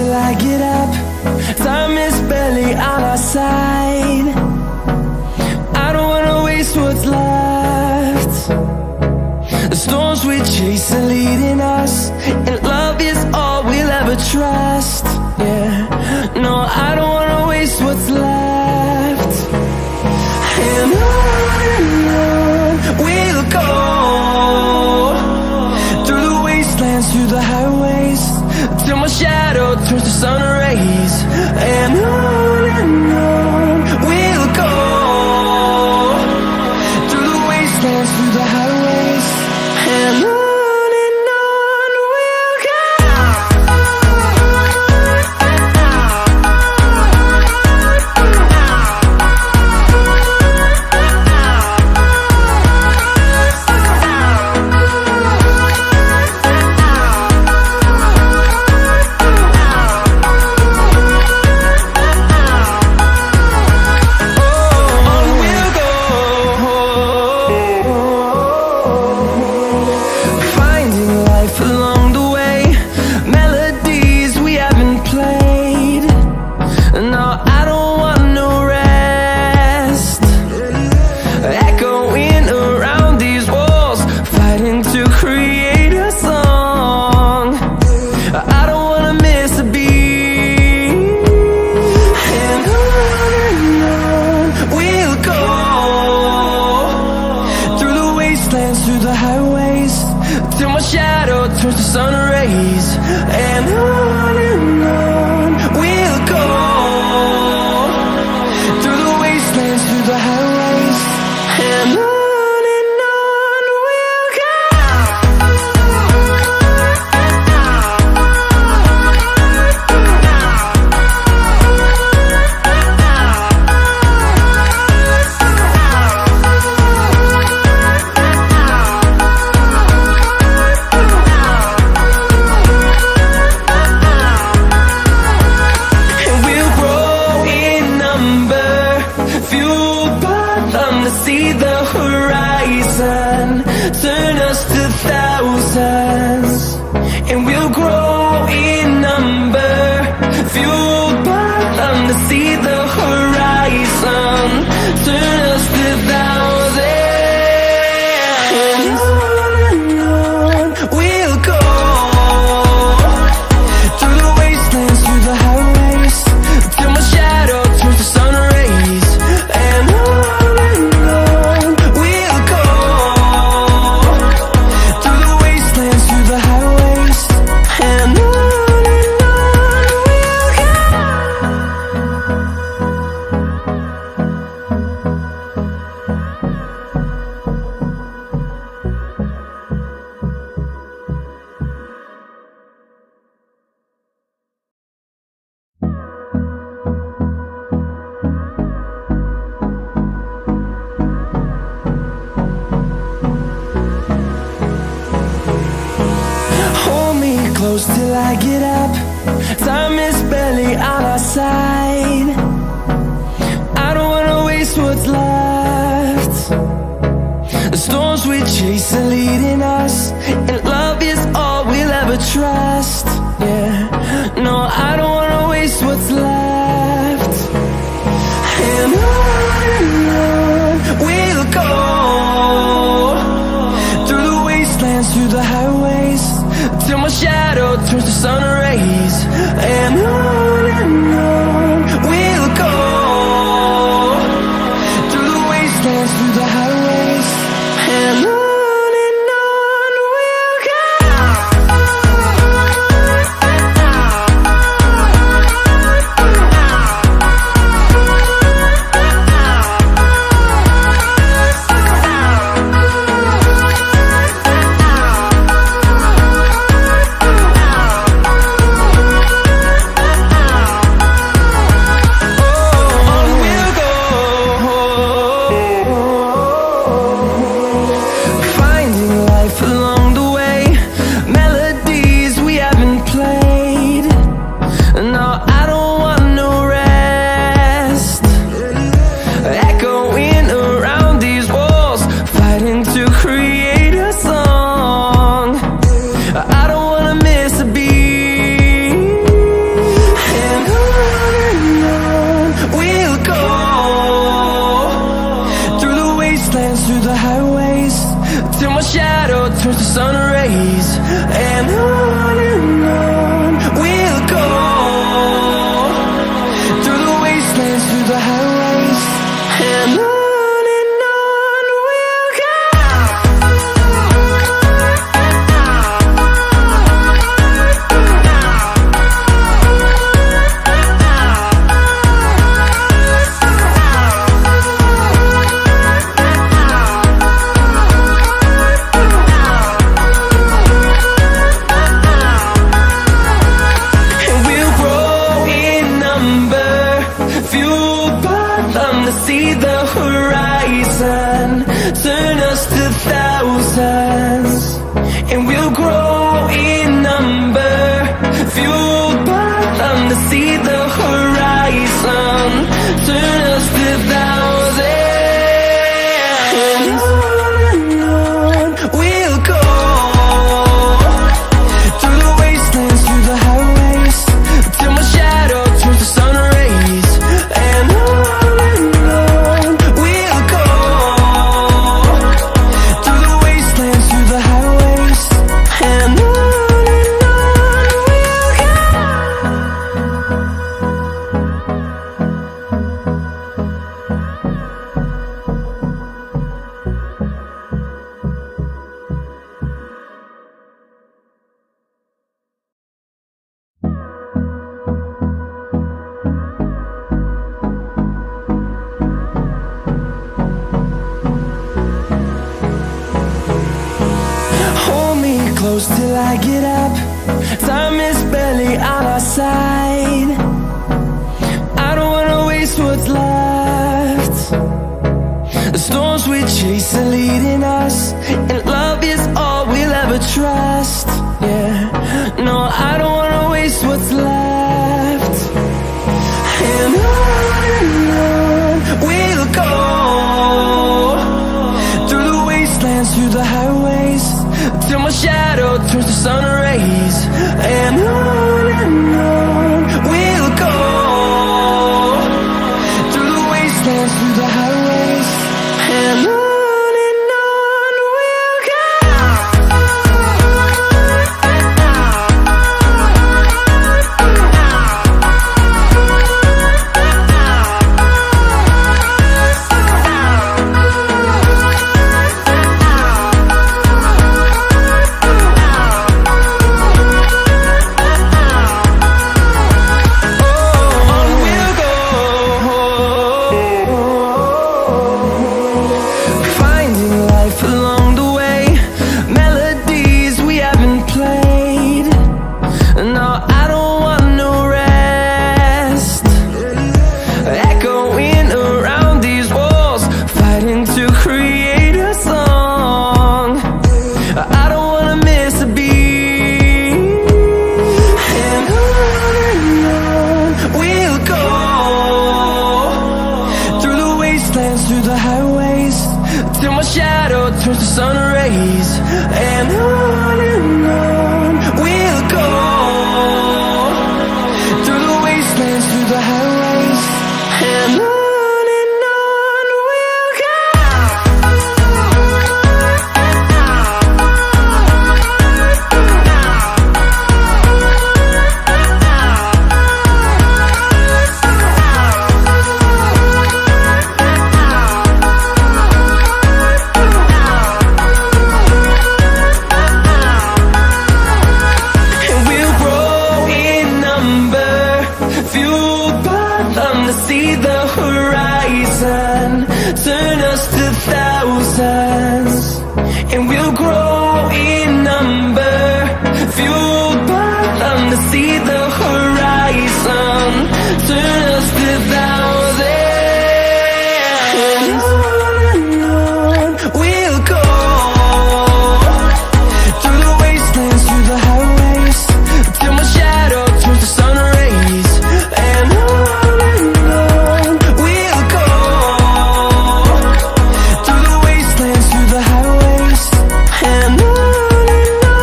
till I get up. Time is barely on our side. I don't wanna waste what's left. The storms we chase are leading us, and love is all we'll ever trust. Yeah, no, I don't wanna waste what's left. And on we'll go, through the wastelands, through the highways, till my shadow turns to sun rays. And on we'll go, through the wastelands, through the highways, and on we'll go. Through the highways, till my shadow turns to sun rays. And on we'll go, through the wastelands, through the highways, and on we'll go. See the horizon, turn us to thousands, and we'll grow in number, fueled by them. To see the horizon, turn us to thousands, and on we'll go, through the wastelands, through the highways, till my shadow turns to sun rays. And on close till I get up. Time is barely on our side. I don't wanna waste what's left. The storms we chase are leading us, and love is all we'll ever trust. Yeah, no, I don't wanna waste what's left. And on we'll go, through the wastelands, through the highways, till my shadow turns to sun rays. And on we'll go, through the wastelands, through the highways, and on we'll go. fueled by them to see the horizon, turn us to thousands, and we'll grow in number. Fueled by them to see the horizon, turn us to thousands, and on we'll go, through the wastelands, through the highways, till my shadow turns to sun rays. And on we'll go, through the wastelands, through the highways, and on we'll go. Hold me close till I get up. Time is barely on our side. I don't wanna waste what's left. The storms we chase are leading us, and love is all we'll ever trust. Yeah, no, I don't wanna waste what's left. And on we'll go, through the wastelands, through the highways, till my shadow turns to sun rays. And on we'll go, through the wastelands, through the highways, and on we'll go. Through the highways, till my shadow turns to sun rays. And on we'll go, through the wastelands, through the highways, and on we'll go. Fueled by them to see the horizon, turn us to thousands, and we'll grow in number. Fueled by them to see the horizon, turn us to thousands, and on we'll go, through the wastelands, through the highways, till my shadow turns to sun rays. And on we'll go, through the wastelands, through the highways, and on we'll go.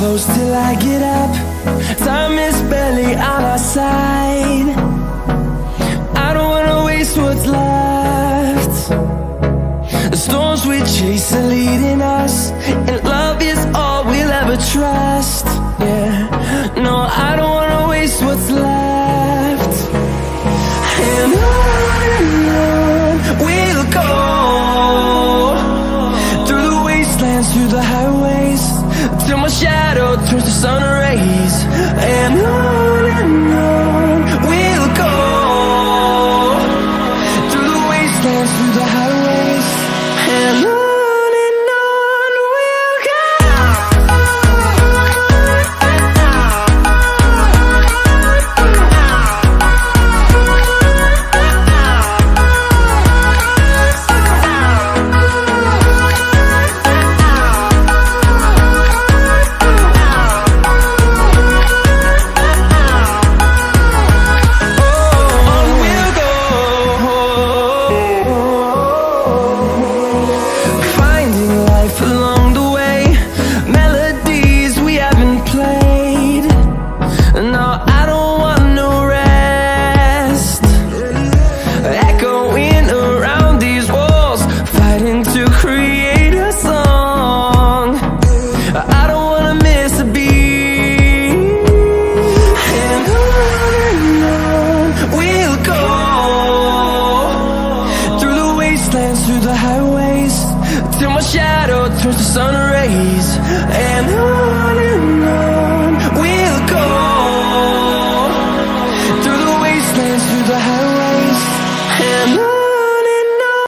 Close till I get up. Time is barely on our side. I don't wanna waste what's left. The storms we chase are leading us, and love is all we'll ever trust. Yeah, no, I don't wanna waste what's left. And on we'll wastelands, through the highways, and on we'll go. Through the highways, till my shadow turns to sun rays, and on